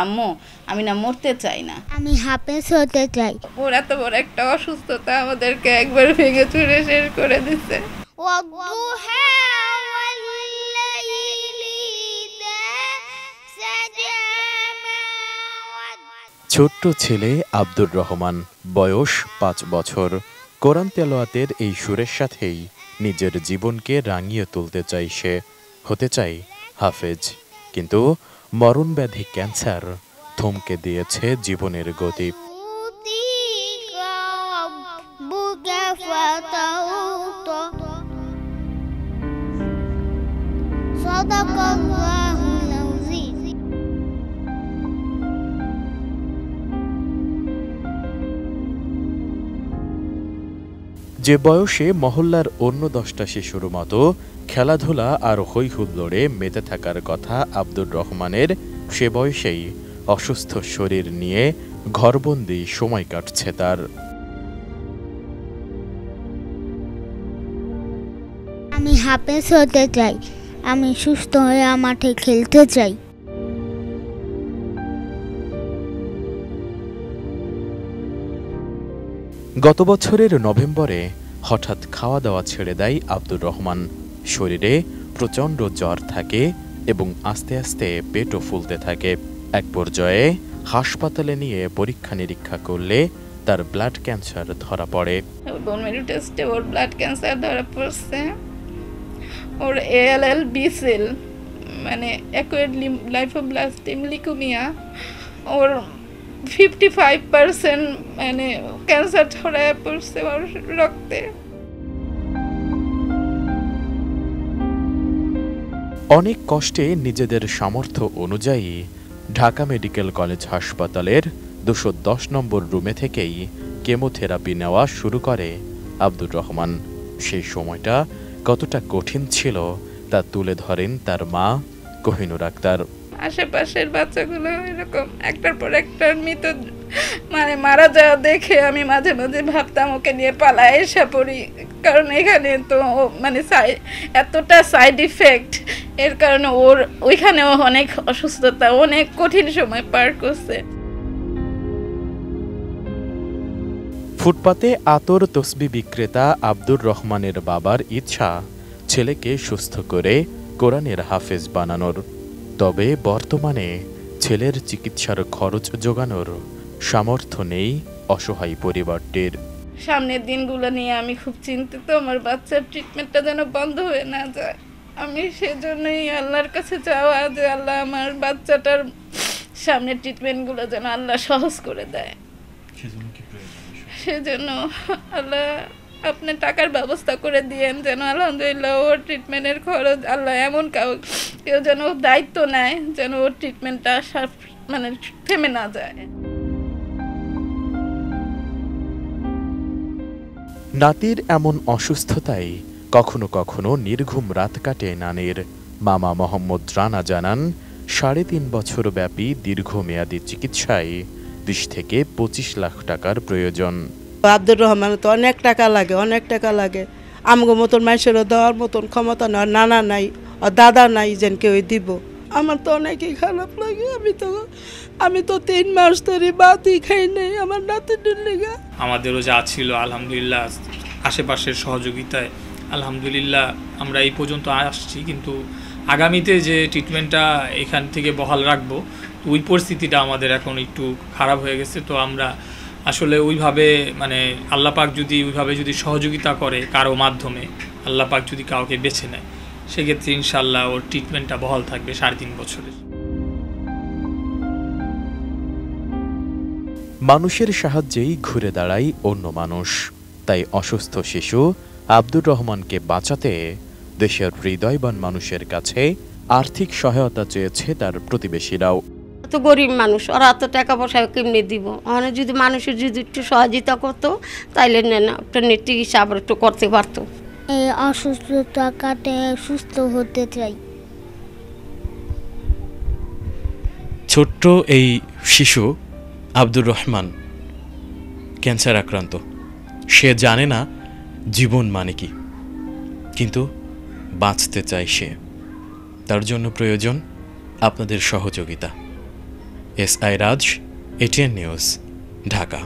আম্মু আমি না মরতে চাই না, আমি হাফেজ হতে চাই। ওর এত বড় একটা অসুস্থতা আমাদেরকে একবার ভেঙে চুরে শেষ করে দিচ্ছে। ছোট্ট ছেলে আব্দুর রহমান, বয়স 5 বছর। কোরআন তেলাওয়াতের এই সুরের সাথেই নিজের জীবনকে রাঙিয়ে তুলতে চাই সে, হতে চাই হাফেজ। কিন্তু মরণব্যাধি ক্যান্সার থমকে দিয়েছে জীবনের গতি। যে বয়সে মহল্লার অন্য 10টা শিশুর মতো খেলাধুলা আর হই হুল্লোড়ে মেতে থাকার কথা আব্দুর রহমানের, সে বয়সেই অসুস্থ শরীর নিয়ে ঘরবন্দি সময় কাটছে তার। আমি হাফেজ হতে চাই, আমি সুস্থ হয়ে মাঠে খেলতে চাই। গত বছরের নভেম্বরে হঠাৎ খাওয়া দাওয়া ছেড়ে দেয় আব্দুর রহমান। শরীরে প্রচণ্ড জ্বর থাকে এবং আস্তে আস্তে পেটও ফুলতে থাকে। এক পর্যায়ে হাসপাতালে নিয়ে পরীক্ষা নিরীক্ষা করলে তার ব্লাড ক্যান্সার ধরা পড়ে। বোন মেরু টেস্টে ওর ব্লাড ক্যান্সার ধরা পড়ছে। ওর ALL B সেল মানে অ্যাকুয়েট লাইফোব্লাস্টিক লিউকেমিয়া, ওর 55% মানে ক্যান্সার ছড়ায় পড়ছে ওর রক্তে। অনেক কষ্টে নিজেদের সামর্থ্য অনুযায়ী ঢাকা মেডিকেল কলেজ হাসপাতালের 210 নম্বর রুমে থেকেই কেমোথেরাপি নেওয়া শুরু করে আব্দুর রহমান। সেই সময়টা কতটা কঠিন ছিল তা তুলে ধরেন তার মা কোহিনুর আক্তার। আশেপাশের বাচ্চাগুলো এরকম একটার পর একটা মৃত মানে মারা যাওয়া দেখে আমি মাঝে মাঝে ভাবতাম ওকে নিয়ে পালায় এসে পড়ি, কারণ এখানে তো মানে এতটা সাইড ইফেক্ট, এর কারণে ওর ওইখানেও অনেক অসুস্থতা, অনেক কঠিন সময় পার করছে। ফুটপাতে আতর তসবি বিক্রেতা আব্দুর রহমানের বাবার ইচ্ছা ছেলেকে সুস্থ করে কোরআনের হাফেজ বানানোর। তবে বর্তমানে ছেলের চিকিৎসার খরচ জোগানোর সামর্থ্য নেই অসহায় পরিবারটির। সামনের দিনগুলো নিয়ে আমি খুব চিন্তিত, আমার বাচ্চার ট্রিটমেন্টটা যেন বন্ধ হয়ে না যায়। আমি সেজন্যই আল্লাহর কাছে চাওয়া যে আল্লাহ আমার বাচ্চাটার সামনের ট্রিটমেন্টগুলো যেন আল্লাহ সহজ করে দেয়। সেজন্য আল্লাহ আপনি টাকার ব্যবস্থা করে দিয়েন যেন আলহামদুলিল্লাহ ওর ট্রিটমেন্টের খরচ আল্লাহ এমন কেউ যেন দায়িত্ব নেয় যেন ওর ট্রিটমেন্টটা মানে থেমে না যায়। নাতির এমন অসুস্থতায় কখনো কখনো নির্ঘুম রাত কাটে নানির। মামা মোহাম্মদ রানা জানান, 3.5 বছর ব্যাপী দীর্ঘমেয়াদী চিকিৎসায় 20 থেকে 25 লাখ টাকার প্রয়োজন। আব্দুর রহমান তো অনেক টাকা লাগে, আমগো মতন মানুষেরও দেওয়ার মতন ক্ষমতা না, নানা নাই আর দাদা নাই যেন কেউ দিব। আমার তো অনেকই খারাপ লাগে। আমি তো 3 মাস ধরে ভাতই খাই নাই আমার নাতির লেগে। আমাদেরও যা ছিল আলহামদুলিল্লাহ আশেপাশের সহযোগিতায় আলহামদুলিল্লাহ আমরা এই পর্যন্ত আসছি, কিন্তু আগামীতে যে ট্রিটমেন্টটা এখান থেকে বহাল রাখবো ওই পরিস্থিতিটা আমাদের এখন একটু খারাপ হয়ে গেছে। তো আমরা আসলে ওইভাবে মানে আল্লাহ পাক যদি ওইভাবে যদি সহযোগিতা করে কারো মাধ্যমে, আল্লাহ পাক যদি কাউকে বেছে নেয়, সেক্ষেত্রে ইনশাল্লাহ ওর ট্রিটমেন্টটা বহাল থাকবে 3.5 বছরের। মানুষের সাহায্যেই ঘুরে দাঁড়ায় অন্য মানুষ। তাই অসুস্থ শিশু আব্দুর রহমানকে বাঁচাতে দেশের হৃদয়বান মানুষের কাছে আর্থিক সহায়তা চেয়েছে তার প্রতিবেশীরাও। তো গরিব মানুষ, ওরা তো টাকা পয়সা কেমনি দিব, ওখানে যদি মানুষের যদি একটু সহযোগিতা করতো তাইলে না একটা চিকিৎসা আবার একটু করতে পারতো। এই অসুস্থতা কাটে সুস্থ হতে চাই। ছোট্ট এই শিশু আব্দুর রহমান ক্যান্সার আক্রান্ত। সে জানে না জীবন মানে কি, কিন্তু বাঁচতে চায় সে। তার জন্য প্রয়োজন আপনাদের সহযোগিতা। S I Raj, ATN news, Dhaka.